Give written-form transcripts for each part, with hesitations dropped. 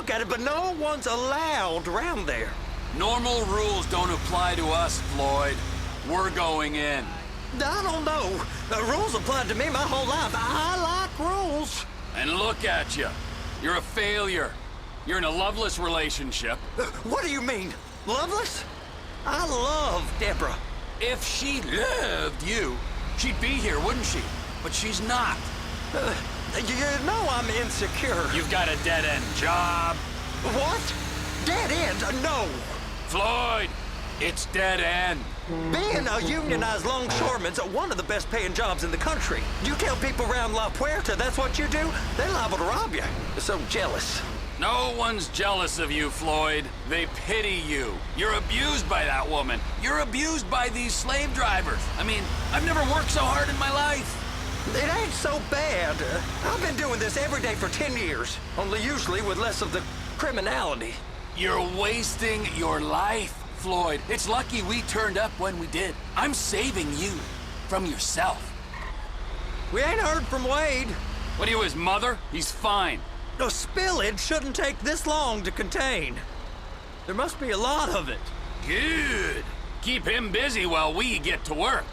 look at it, but no one's allowed around there. Normal rules don't apply to us, Floyd. We're going in. I don't know. The rules applied to me my whole life. I like rules. And look at you. You're a failure. You're in a loveless relationship. What do you mean? Loveless? I love Deborah. If she loved you, she'd be here, wouldn't she? But she's not. You know I'm insecure. You've got a dead-end job. What? Dead end? No. Floyd, it's dead end. Being a unionized longshoreman's one of the best paying jobs in the country. You tell people around La Puerta that's what you do, they're liable to rob you. They're so jealous. No one's jealous of you, Floyd. They pity you. You're abused by that woman. You're abused by these slave drivers. I mean, I've never worked so hard in my life. It ain't so bad. I've been doing this every day for 10 years, only usually with less of the criminality. You're wasting your life, Floyd. It's lucky we turned up when we did. I'm saving you from yourself. We ain't heard from Wade. What are you, his mother? He's fine. The spillage shouldn't take this long to contain. There must be a lot of it. Good. Keep him busy while we get to work.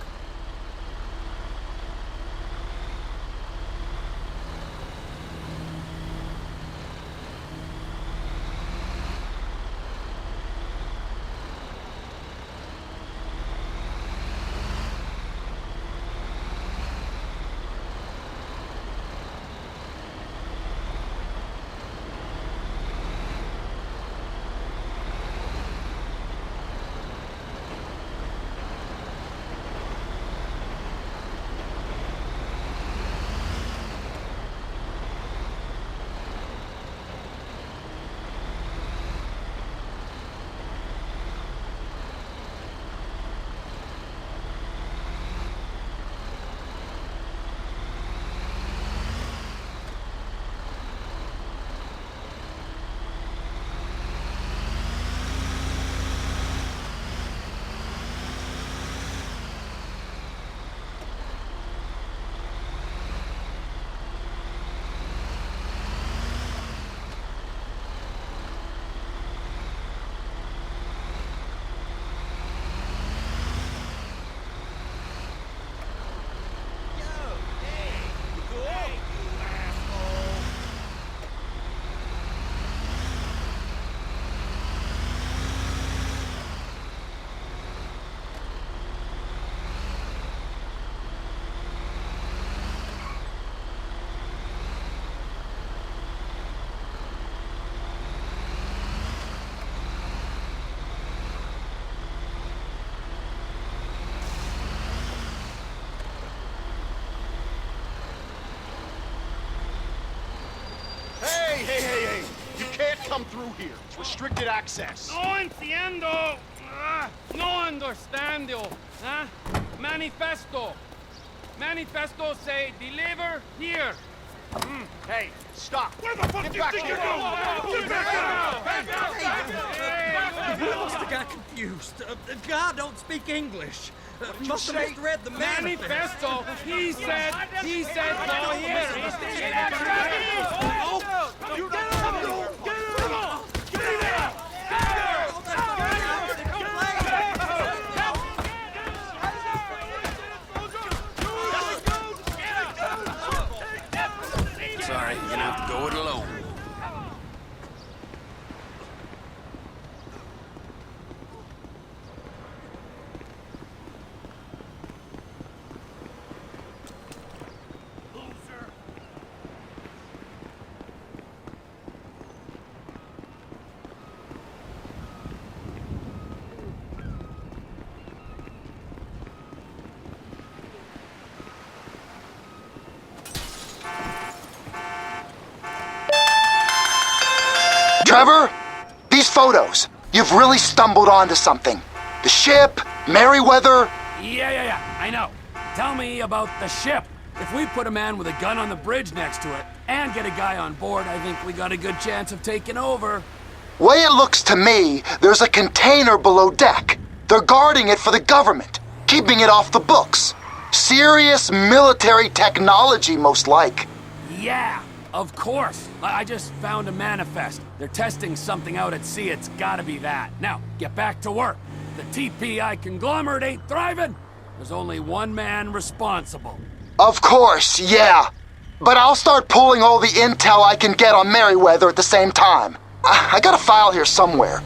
Hey! You can't come through here. It's restricted access. No entiendo. No understando. Manifesto. Manifesto say deliver here. Hey, stop. Where the fuck Get do you back think here. you're going? Get back out! You must have got confused. God don't speak English. Must have misread the Manifesto. He said no here. You get him! Sorry, you're gonna have to go it alone. Trevor, these photos, you've really stumbled onto something. The ship, Merryweather. Yeah, I know. Tell me about the ship. If we put a man with a gun on the bridge next to it and get a guy on board, I think we got a good chance of taking over. Way it looks to me, there's a container below deck. They're guarding it for the government, keeping it off the books. Serious military technology, most like. Yeah, Of course. I just found a manifest. They're testing something out at sea. It's gotta be that. Now, get back to work. The TPI conglomerate ain't thriving. There's only one man responsible. Of course, yeah. But I'll start pulling all the intel I can get on Merryweather at the same time. I got a file here somewhere.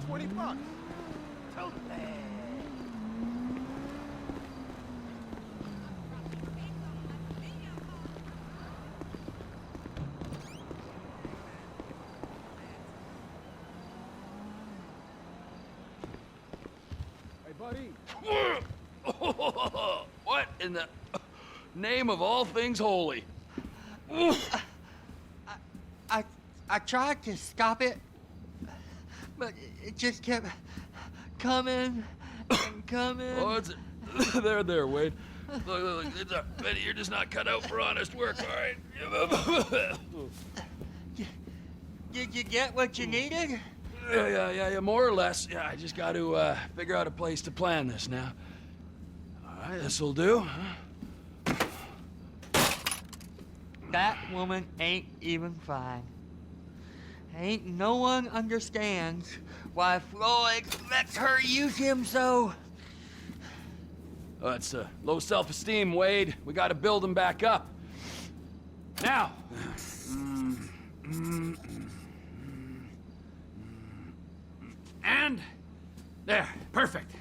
$20. Hey, buddy. What in the name of all things holy? I tried to stop it, but it just kept coming and coming. Oh, it's there, Wade. Look, it's Benny, you're just not cut out for honest work, all right? Did you get what you needed? Yeah, more or less. Yeah, I just got to figure out a place to plan this now. All right, this'll do. That woman ain't even fine. Ain't no one understands why Floyd lets her use him so. Oh, that's low self-esteem, Wade. We got to build him back up. Now. And there, perfect.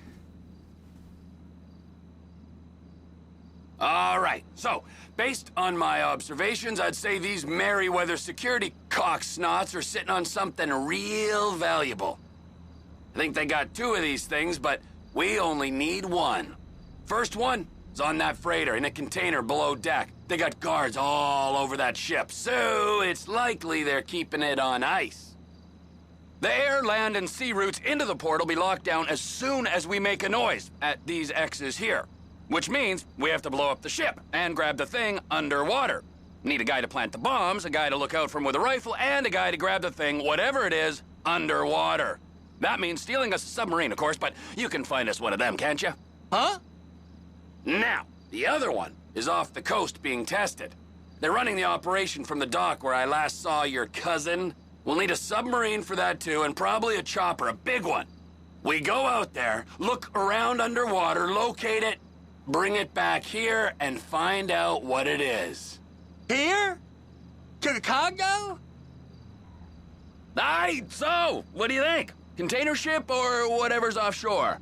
All right, so based on my observations, I'd say these Merryweather security cocksnots are sitting on something real valuable. I think they got 2 of these things, but we only need 1. First one is on that freighter in a container below deck. They got guards all over that ship, so it's likely they're keeping it on ice. The air, land, and sea routes into the port will be locked down as soon as we make a noise at these X's here. Which means we have to blow up the ship and grab the thing underwater. Need a guy to plant the bombs, a guy to look out for 'em with a rifle, and a guy to grab the thing, whatever it is, underwater. That means stealing us a submarine, of course, but you can find us one of them, can't you? Huh? Now, the other one is off the coast being tested. They're running the operation from the dock where I last saw your cousin. We'll need a submarine for that too, and probably a chopper, a big one. We go out there, look around underwater, locate it, bring it back here, and find out what it is. Here? To the Congo? Aye, so, what do you think? Container ship or whatever's offshore?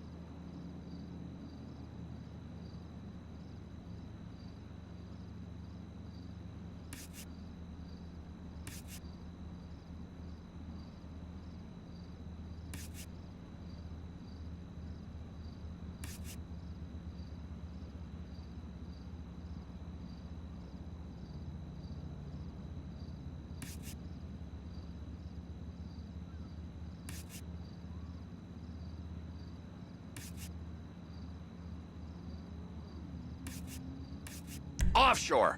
Offshore.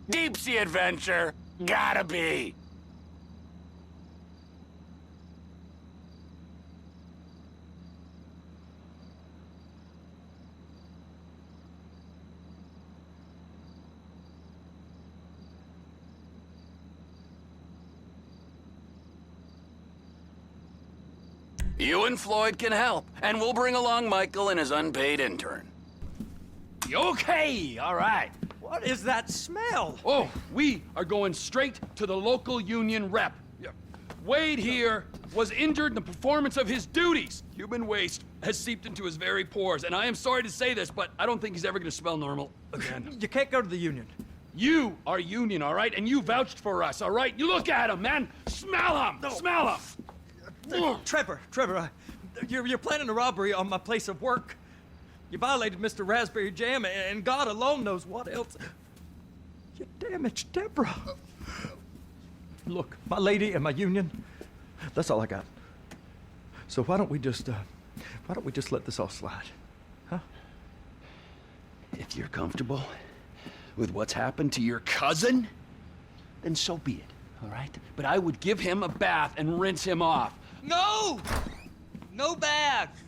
Deep sea adventure. Gotta be. You and Floyd can help, and we'll bring along Michael and his unpaid intern. Okay, all right. What is that smell? Oh, we are going straight to the local union rep. Wade here was injured in the performance of his duties. Human waste has seeped into his very pores, and I am sorry to say this, but I don't think he's ever going to smell normal again. You can't go to the union. You are union, all right? And you vouched for us, all right? You look at him, man. Smell him. No. Smell him. Trevor, you're planning a robbery on my place of work. You violated Mr. Raspberry Jam, and God alone knows what else. You damaged Deborah. Look, my lady and my union, that's all I got. So why don't we just let this all slide, huh? If you're comfortable with what's happened to your cousin, then so be it, all right? But I would give him a bath and rinse him off. No! No bath!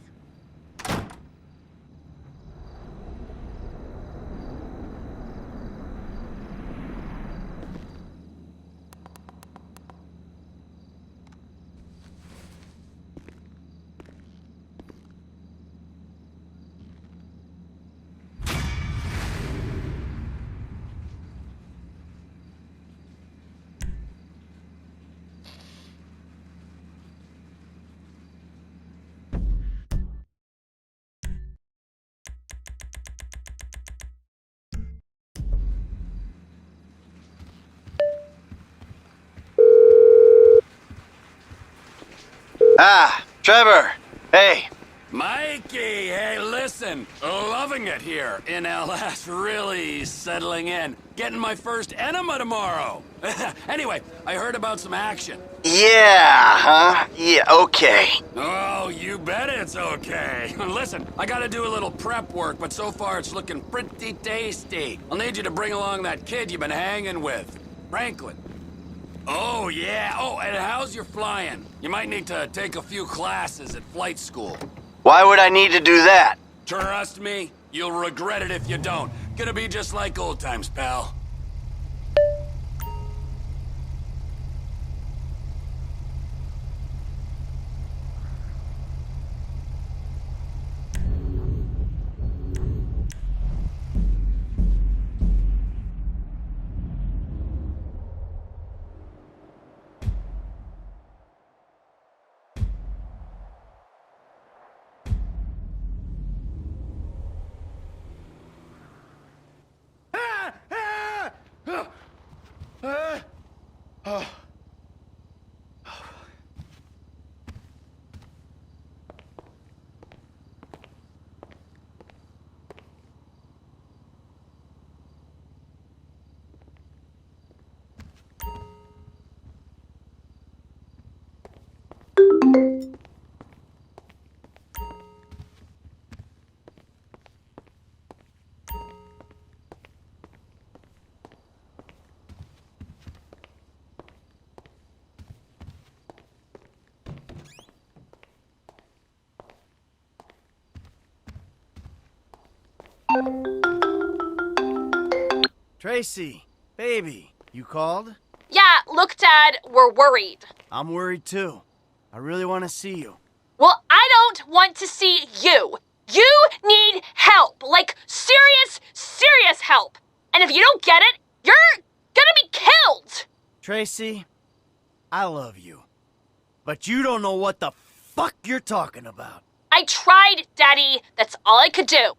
Ah, Trevor. Hey. Mikey, hey, listen. Loving it here in LS. Really settling in. Getting my first enema tomorrow. Anyway, I heard about some action. Yeah, huh? Yeah, okay. Oh, you bet it's okay. Listen, I gotta do a little prep work, but so far it's looking pretty tasty. I'll need you to bring along that kid you've been hanging with, Franklin. Oh, yeah. Oh, and how's your flying? You might need to take a few classes at flight school. Why would I need to do that? Trust me, you'll regret it if you don't. Gonna be just like old times, pal. Tracy, baby, you called? Yeah, look, Dad, we're worried. I'm worried too. I really want to see you. Well, I don't want to see you. You need help. Like, serious, serious help. And if you don't get it, you're gonna be killed. Tracy, I love you. But you don't know what the fuck you're talking about. I tried, Daddy. That's all I could do.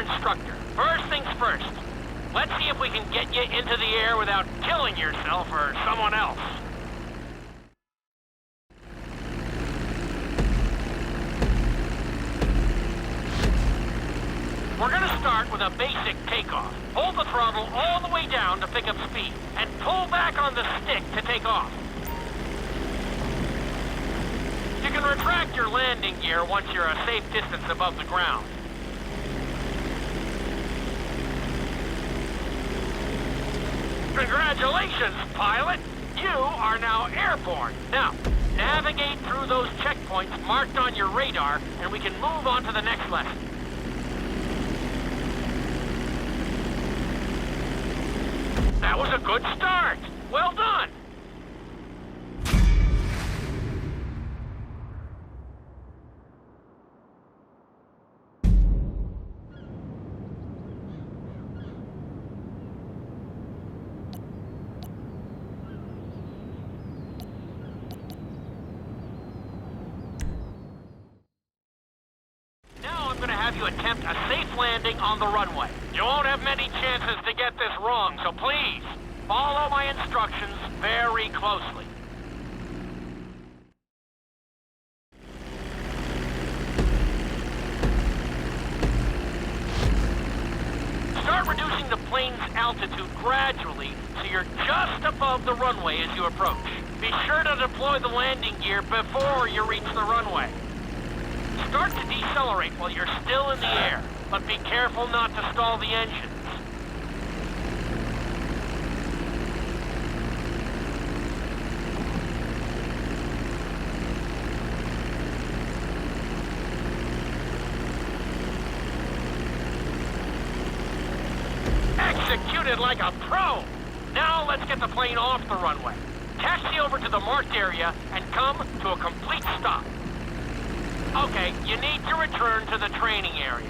instructor. First things first. Let's see if we can get you into the air without killing yourself or someone else. We're gonna start with a basic takeoff. Hold the throttle all the way down to pick up speed, and pull back on the stick to take off. You can retract your landing gear once you're a safe distance above the ground. Congratulations, pilot! You are now airborne. Now, navigate through those checkpoints marked on your radar, and we can move on to the next lesson. That was a good start. Well done. Now I'm going to have you attempt a safe landing on the runway. You won't have many chances to get this wrong, so please, follow my instructions very closely. Start reducing the plane's altitude gradually so you're just above the runway as you approach. Be sure to deploy the landing gear before you reach the runway. Start to decelerate while you're still in the air, but be careful not to stall the engines. Executed like a pro! Now let's get the plane off the runway. Taxi over to the marked area and come to a complete stop. Okay, you need to return to the training area.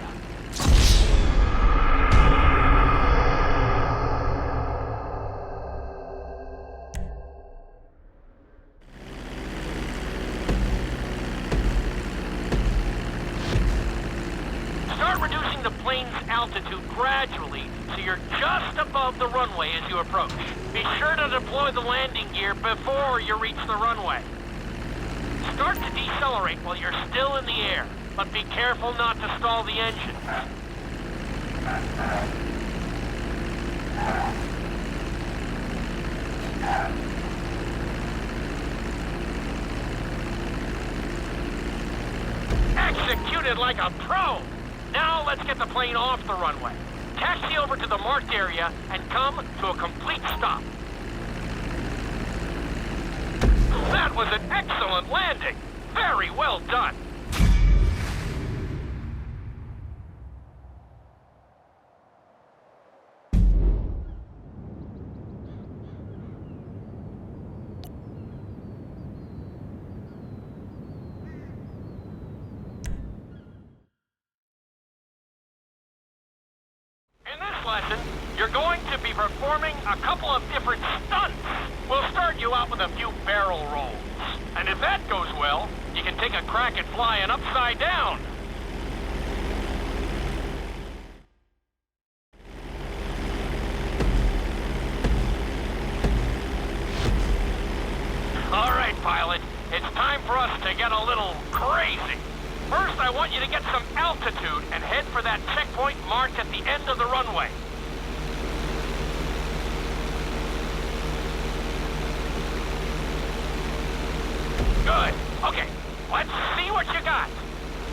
Start reducing the plane's altitude gradually so you're just above the runway as you approach. Be sure to deploy the landing gear before you reach the runway. Start to decelerate while you're still in the air, but be careful not to stall the engines. Executed like a pro! Now let's get the plane off the runway. Taxi over to the marked area and come to a complete stop. That was an excellent landing. Very well done. In this lesson, you're going to be performing a couple of different stunts. We'll start you out with a few barrel rolls. And if that goes well, you can take a crack at flying upside down. All right, pilot. It's time for us to get a little crazy. First, I want you to get some altitude and head for that checkpoint marked at the end of the runway. Good. Okay, let's see what you got.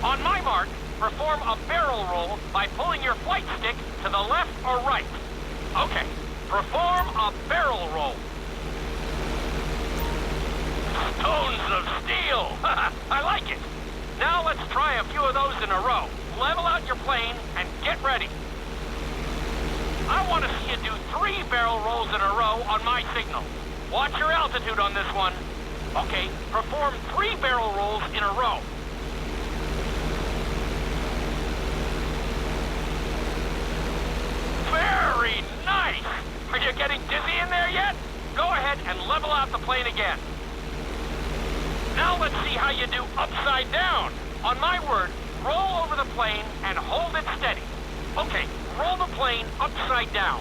On my mark, perform a barrel roll by pulling your flight stick to the left or right. Okay, perform a barrel roll. Stones of steel! I like it. Now let's try a few of those in a row. Level out your plane and get ready. I want to see you do 3 barrel rolls in a row on my signal. Watch your altitude on this one. Okay, perform 3 barrel rolls in a row. Very nice! Are you getting dizzy in there yet? Go ahead and level out the plane again. Now let's see how you do upside down. On my word, roll over the plane and hold it steady. Okay, roll the plane upside down.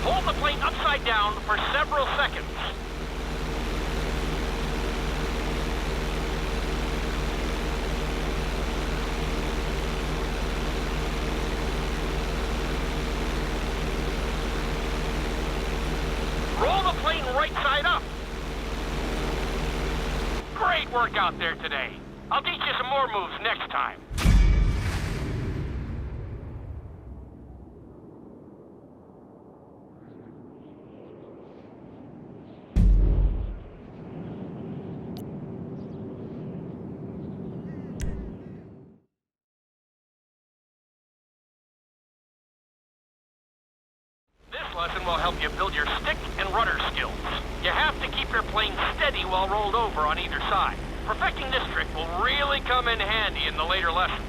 Hold the plane upside down for several seconds. Roll the plane right side up. Great work out there today. I'll teach you some more moves next time. This lesson will help you build your stick and rudder skills. You have to keep your plane steady while rolled over on either side. Perfecting this trick will really come in handy in the later lessons.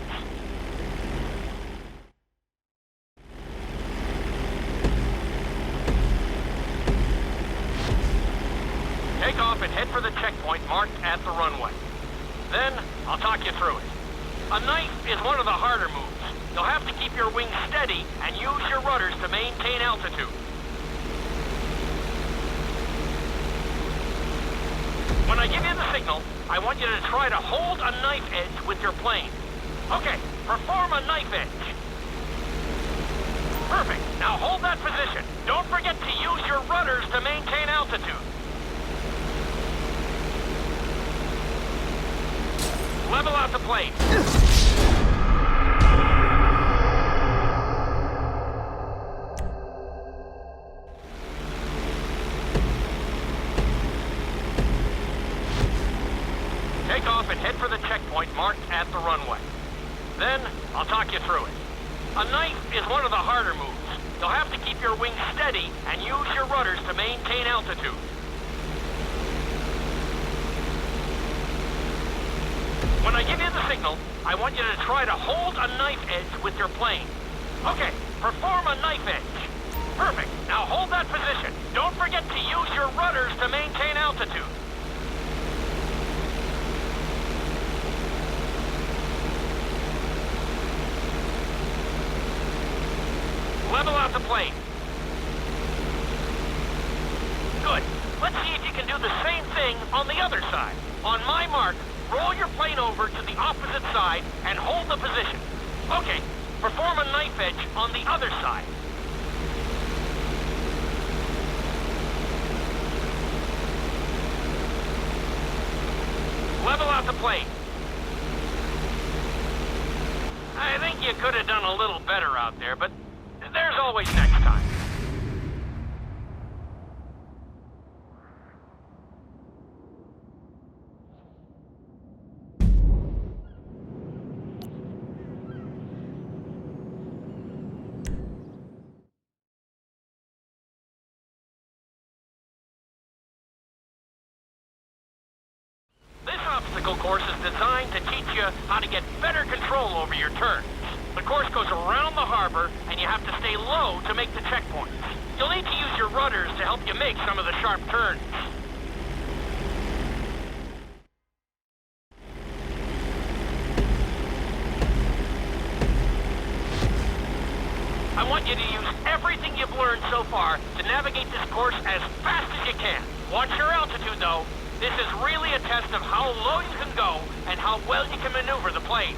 Take off and head for the checkpoint marked at the runway. Then, I'll talk you through it. A knife is one of the harder moves. You'll have to keep your wings steady and use your rudders to maintain altitude. When I give you the signal, I want you to try to hold a knife edge with your plane. Okay, perform a knife edge. Perfect. Now hold that position. Don't forget to use your rudders to maintain altitude. Level out the plane. Take off and head for the checkpoint marked at the runway. Then, I'll talk you through it. A knife is one of the harder moves. You'll have to keep your wings steady and use your rudders to maintain altitude. When I give you the signal, I want you to try to hold a knife edge with your plane. Okay, perform a knife edge. Perfect. Now hold that position. Don't forget to use your rudders to maintain altitude. Level out the plane. Good. Let's see if you can do the same thing on the other side. On my mark, roll your plane over to the opposite side and hold the position. Okay, perform a knife edge on the other side. Level out the plane. I think you could have done a little better out there, but there's always next time. This obstacle course is designed to teach you how to get better control over your turns. The course goes around the harbor, and you have to stay low to make the checkpoints. You'll need to use your rudders to help you make some of the sharp turns. I want you to use everything you've learned so far to navigate this course as fast as you can. Watch your altitude, though. This is really a test of how low you can go and how well you can maneuver the plane.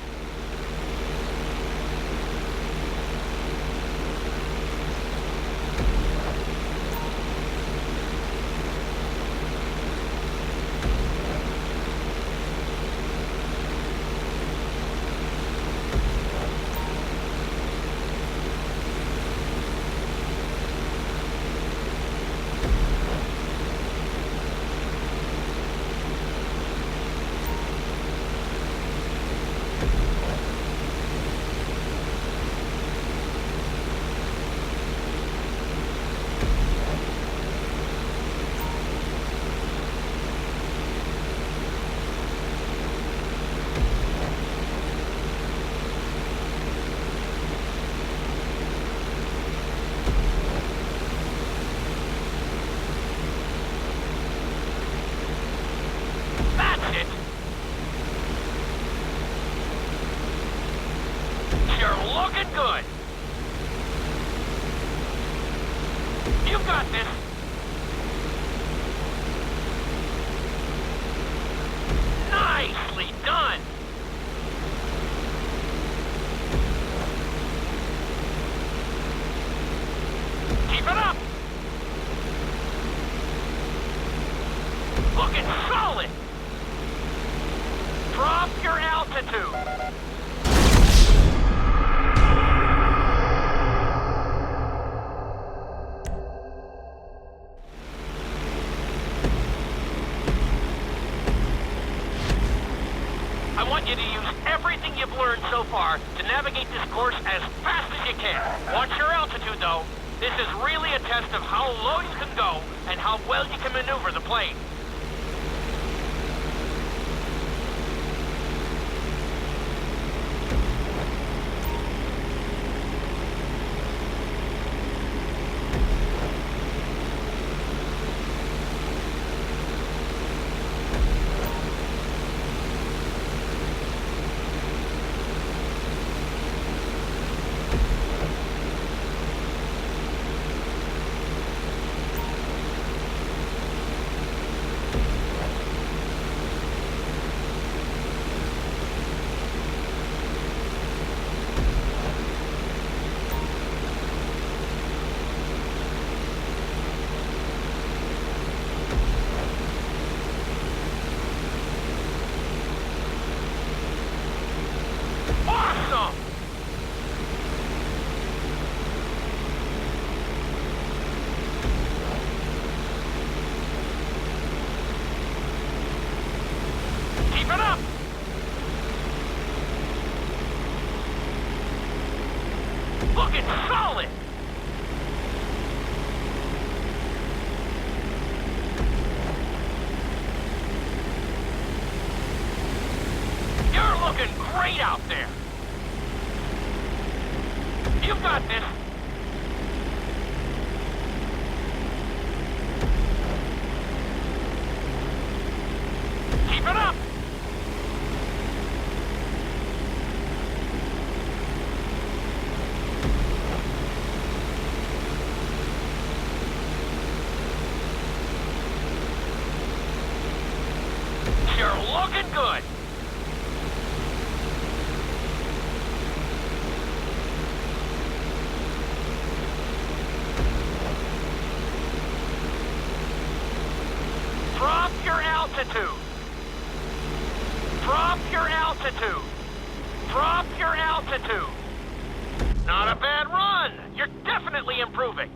good. You've got this. Nicely done. Keep it up. Looking solid. Drop your altitude. I want you to use everything you've learned so far to navigate this course as fast as you can. Watch your altitude, though. This is really a test of how low you can go and how well you can maneuver the plane. Awesome! Keep it up! Looking solid! You're looking great out there! You've got this! Keep it up! You're looking good! Drop your altitude! Drop your altitude! Drop your altitude! Not a bad run! You're definitely improving!